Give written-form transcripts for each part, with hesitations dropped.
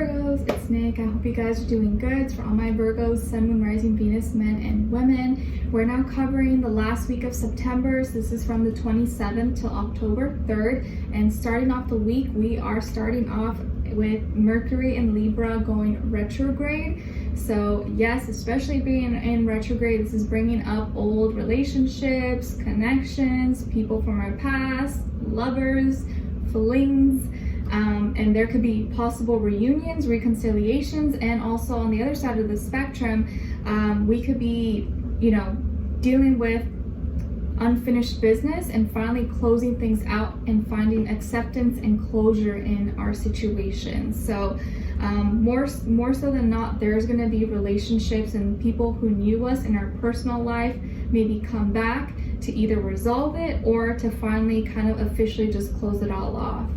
Virgos, it's Nick. I hope you guys are doing good. It's for all my Virgos, Sun, Moon, Rising, Venus, men and women. We're now covering the last week of September. So this is from the 27th till October 3rd. And starting off the week, we are starting off with Mercury in Libra going retrograde. So yes, especially being in retrograde, this is bringing up old relationships, connections, people from our past, lovers, flings. And there could be possible reunions, reconciliations, and also on the other side of the spectrum, we could be, dealing with unfinished business and finally closing things out and finding acceptance and closure in our situation. So more so than not, there's going to be relationships and people who knew us in our personal life maybe come back to either resolve it or to finally kind of officially just close it all off.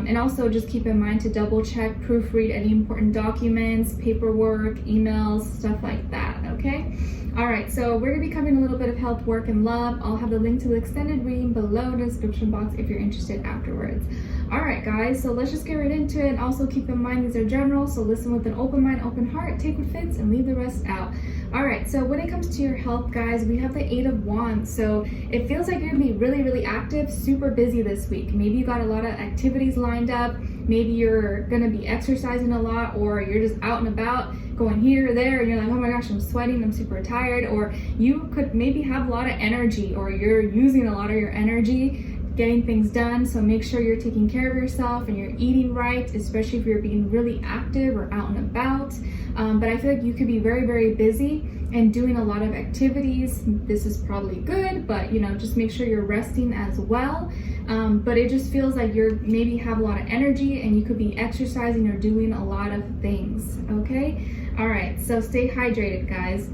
And also just keep in mind to double check, proofread any important documents, paperwork, emails, stuff like that, okay? All right, so we're gonna be covering a little bit of health, work, and love. I'll have the link to the extended reading below in the description box if you're interested afterwards. All right, guys, so let's just get right into it. And also keep in mind these are general, so listen with an open mind, open heart, take what fits, and leave the rest out. All right, so when it comes to your health, guys, we have the 8 of Wands. So it feels like you're gonna be really, really active, super busy this week. Maybe you got a lot of activities lined up. Maybe you're gonna be exercising a lot, or you're just out and about, going here or there, and you're like, oh my gosh, I'm sweating, I'm super tired. Or you could maybe have a lot of energy, or you're using a lot of your energy getting things done. So make sure you're taking care of yourself and you're eating right, especially if you're being really active or out and about. But I feel like you could be very, very busy and doing a lot of activities. This is probably good, but just make sure you're resting as well. But it just feels like you're maybe have a lot of energy and you could be exercising or doing a lot of things, okay? All right, so stay hydrated, guys.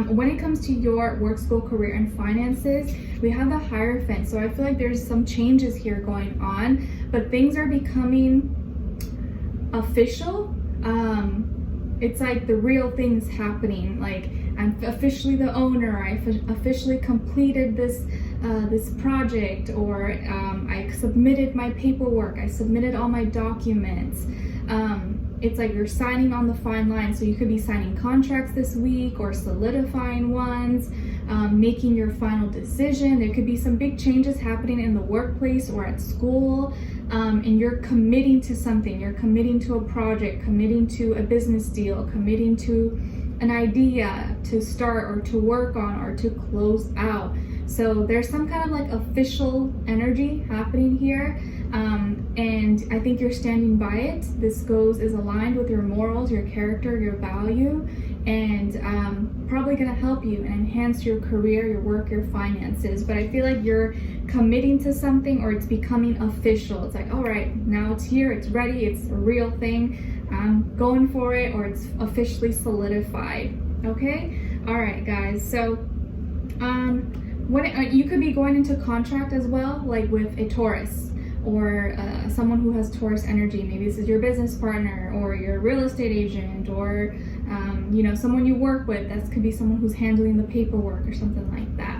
When it comes to your work, school, career, and finances, we have the Hierophant. So I feel like there's some changes here going on, but things are becoming official. It's like the real thing's happening. Like, I'm officially the owner. I officially completed this project, or I submitted my paperwork. I submitted all my documents. It's like you're signing on the fine line. So you could be signing contracts this week or solidifying ones, making your final decision. There could be some big changes happening in the workplace or at school, and you're committing to something. You're committing to a project, committing to a business deal, committing to an idea to start or to work on or to close out. So there's some kind of like official energy happening here. And I think you're standing by it. This is aligned with your morals, your character, your value, and probably gonna help you and enhance your career, your work, your finances. But I feel like you're committing to something, or it's becoming official. It's like, all right, now it's here, it's ready, it's a real thing. I'm going for it, or it's officially solidified, okay? All right, guys, so you could be going into contract as well, like with a Taurus, or someone who has Taurus energy. Maybe this is your business partner or your real estate agent, or someone you work with. That could be someone who's handling the paperwork or something like that.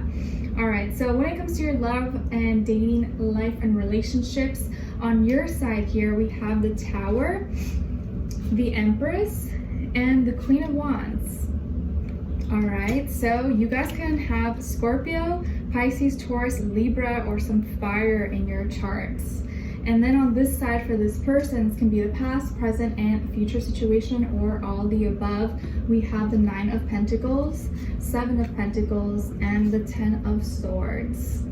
All right, so when it comes to your love and dating life and relationships, on your side here we have the Tower, the Empress, and the Queen of Wands. All right, so you guys can have Scorpio, Pisces, Taurus, Libra, or some fire in your charts. And then on this side for this person, this can be the past, present, and future situation, or all the above. We have the 9 of Pentacles, 7 of Pentacles, and the 10 of Swords.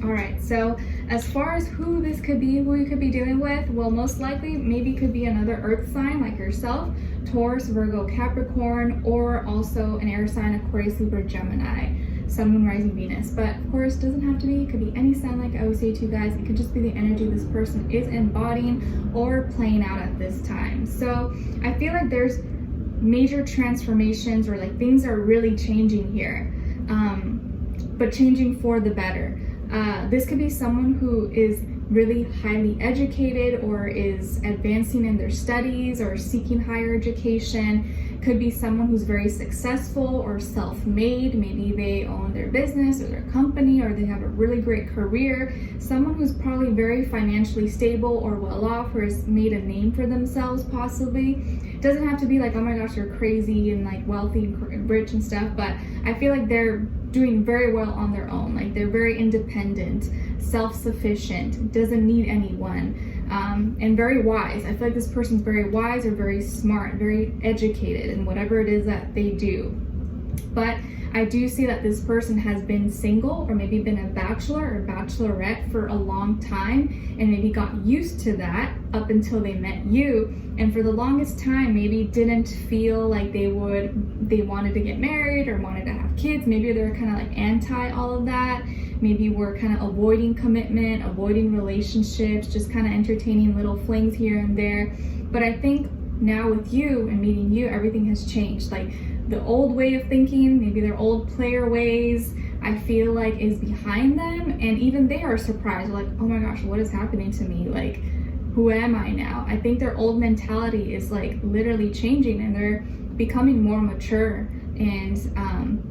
All right, so as far as who this could be, who you could be dealing with, well, most likely maybe could be another earth sign like yourself, Taurus, Virgo, Capricorn, or also an air sign, Aquarius, Libra, Gemini, Sun, Moon, Rising, Venus. But of course, doesn't have to be. It could be any sign, like I always say to you guys. It could just be the energy this person is embodying or playing out at this time. So I feel like there's major transformations, or like things are really changing here, but changing for the better. This could be someone who is really highly educated or is advancing in their studies or seeking higher education, Could be someone who's very successful or self-made. Maybe they own their business or their company, or they have a really great career. Someone who's probably very financially stable or well off, or has made a name for themselves possibly. It doesn't have to be like, oh my gosh, you're crazy and like wealthy and rich and stuff, but I feel like they're doing very well on their own. Like they're very independent, self-sufficient, doesn't need anyone, and very wise. I feel like this person's very wise or very smart, very educated in whatever it is that they do. But I do see that this person has been single, or maybe been a bachelor or bachelorette for a long time, and maybe got used to that up until they met you, and for the longest time maybe didn't feel like they wanted to get married or wanted to have kids. Maybe they're kind of like anti all of that. Maybe we're kind of avoiding commitment, avoiding relationships, just kind of entertaining little flings here and there. But I think now with you and meeting you, everything has changed. Like the old way of thinking, maybe their old player ways, I feel like is behind them, and even they are surprised, like, oh my gosh, what is happening to me? Like, who am I now? I think their old mentality is like literally changing, and they're becoming more mature, and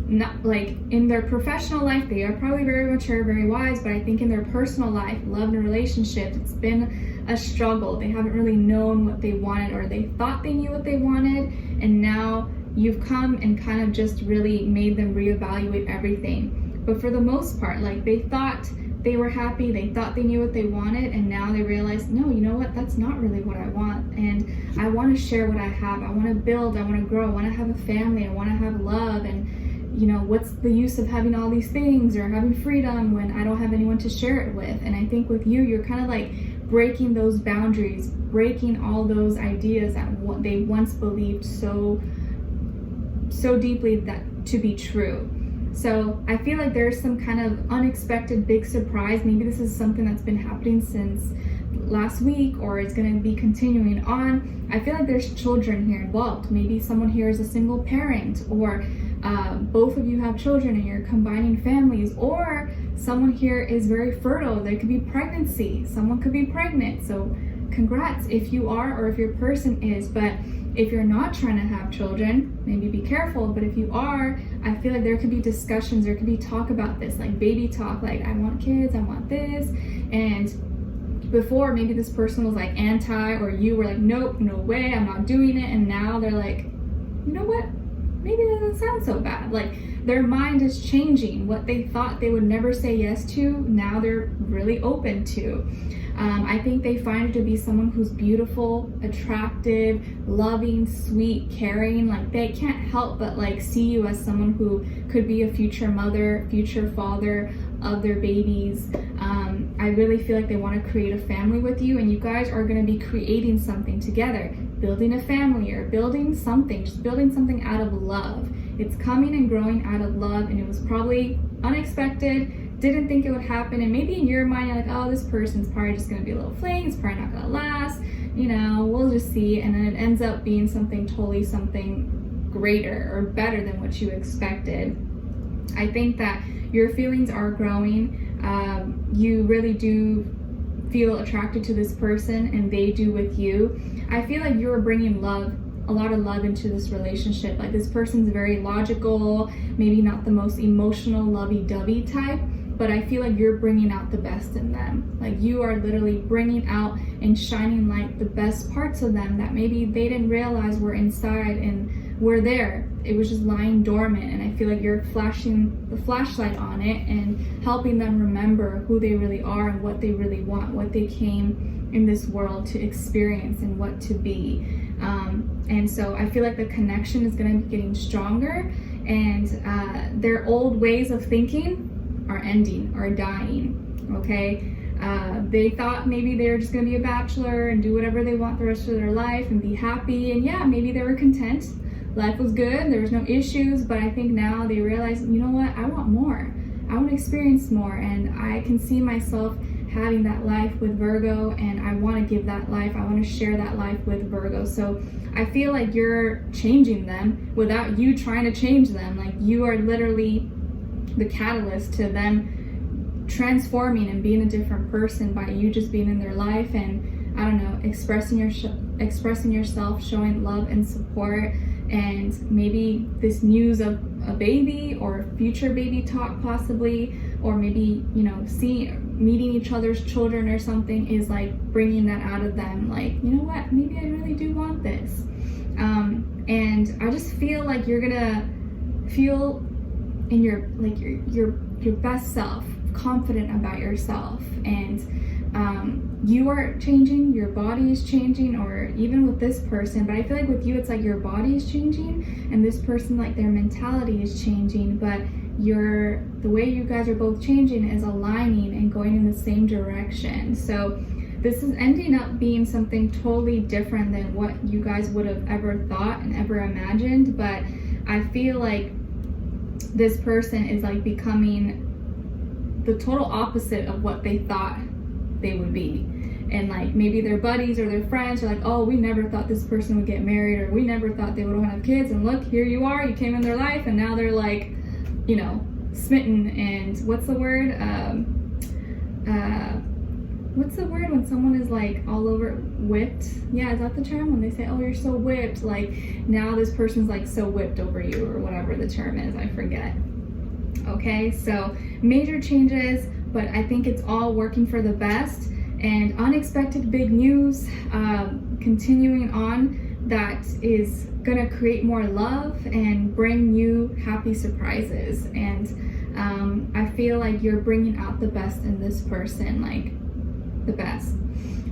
not like in their professional life they are probably very mature, very wise, but I think in their personal life, love and relationships, it's been a struggle. They haven't really known what they wanted, or they thought they knew what they wanted, and now you've come and kind of just really made them reevaluate everything. But for the most part, like they thought they were happy, they thought they knew what they wanted, and now they realize, no, you know what, that's not really what I want, and I want to share what I have. I want to build, I want to grow, I want to have a family, I want to have love, and you know, what's the use of having all these things or having freedom when I don't have anyone to share it with? And I think with you, you're kind of like breaking those boundaries, breaking all those ideas that what they once believed so deeply that to be true. So I feel like there's some kind of unexpected big surprise. Maybe this is something that's been happening since last week, or it's going to be continuing on. I feel like there's children here involved. Maybe someone here is a single parent, or both of you have children and you're combining families, or someone here is very fertile. There could be pregnancy. Someone could be pregnant. So congrats if you are, or if your person is. But if you're not trying to have children, maybe be careful. But if you are, I feel like there could be discussions, there could be talk about this, like baby talk, like I want kids, I want this. And before, maybe this person was like anti, or you were like, nope, no way, I'm not doing it. And now they're like, you know what? Maybe it doesn't sound so bad. Like their mind is changing. What they thought they would never say yes to, now they're really open to. I think they find you to be someone who's beautiful, attractive, loving, sweet, caring. Like they can't help but like see you as someone who could be a future mother, future father of their babies. I really feel like they want to create a family with you, and you guys are going to be creating something together, building a family or building something, just building something out of love. It's coming and growing out of love, and it was probably unexpected, didn't think it would happen, and maybe in your mind you're like, oh, this person's probably just going to be a little fling, it's probably not going to last, you know, we'll just see, and then it ends up being something greater or better than what you expected. I think that your feelings are growing. You really do feel attracted to this person, and they do with you. I feel like you're bringing love, a lot of love into this relationship. Like this person's very logical, maybe not the most emotional lovey-dovey type, but I feel like you're bringing out the best in them. Like you are literally bringing out and shining light the best parts of them that maybe they didn't realize were inside and were there. It was just lying dormant, and I feel like you're flashing the flashlight on it and helping them remember who they really are and what they really want, what they came in this world to experience and what to be. And so I feel like the connection is going to be getting stronger, and their old ways of thinking are ending, are dying, okay? They thought maybe they were just going to be a bachelor and do whatever they want the rest of their life and be happy, and yeah, maybe they were content. Life was good, there was no issues, but I think now they realize, you know what, I want more. I want to experience more, and I can see myself having that life with Virgo, and I want to give that life. I want to share that life with Virgo. So I feel like you're changing them without you trying to change them. Like you are literally the catalyst to them transforming and being a different person by you just being in their life and I don't know, expressing yourself, showing love and support, and maybe this news of a baby or future baby talk possibly, or maybe, you know, meeting each other's children or something is like bringing that out of them, like, you know what, maybe I really do want this. And I just feel like you're gonna feel in your best self, confident about yourself, and you are changing, your body is changing, or even with this person, but I feel like with you it's like your body is changing and this person, like their mentality is changing, but the way you guys are both changing is aligning and going in the same direction. So this is ending up being something totally different than what you guys would have ever thought and ever imagined, but I feel like this person is like becoming the total opposite of what they thought they would be. And like maybe their buddies or their friends are like, oh, we never thought this person would get married, or we never thought they would want to have kids, and look, here you are, you came in their life, and now they're like, you know, smitten. And what's the word? What's the word when someone is like all over whipped? Yeah, is that the term? When they say, oh, you're so whipped, like now this person's like so whipped over you, or whatever the term is, I forget. Okay, so major changes, but I think it's all working for the best. And unexpected big news continuing on, that is gonna create more love and bring you happy surprises. And I feel like you're bringing out the best in this person, like the best.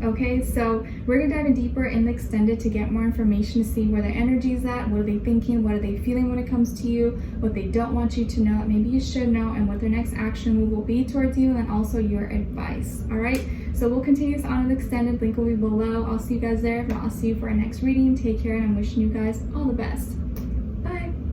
Okay, so we're gonna dive in deeper in the extended to get more information, to see where their energy is at, what are they thinking, what are they feeling when it comes to you, what they don't want you to know that maybe you should know, and what their next action move will be towards you, and also your advice. All right, so we'll continue this on in the extended. Link will be below. I'll see you guys there. If not, I'll see you for our next reading. Take care, and I'm wishing you guys all the best.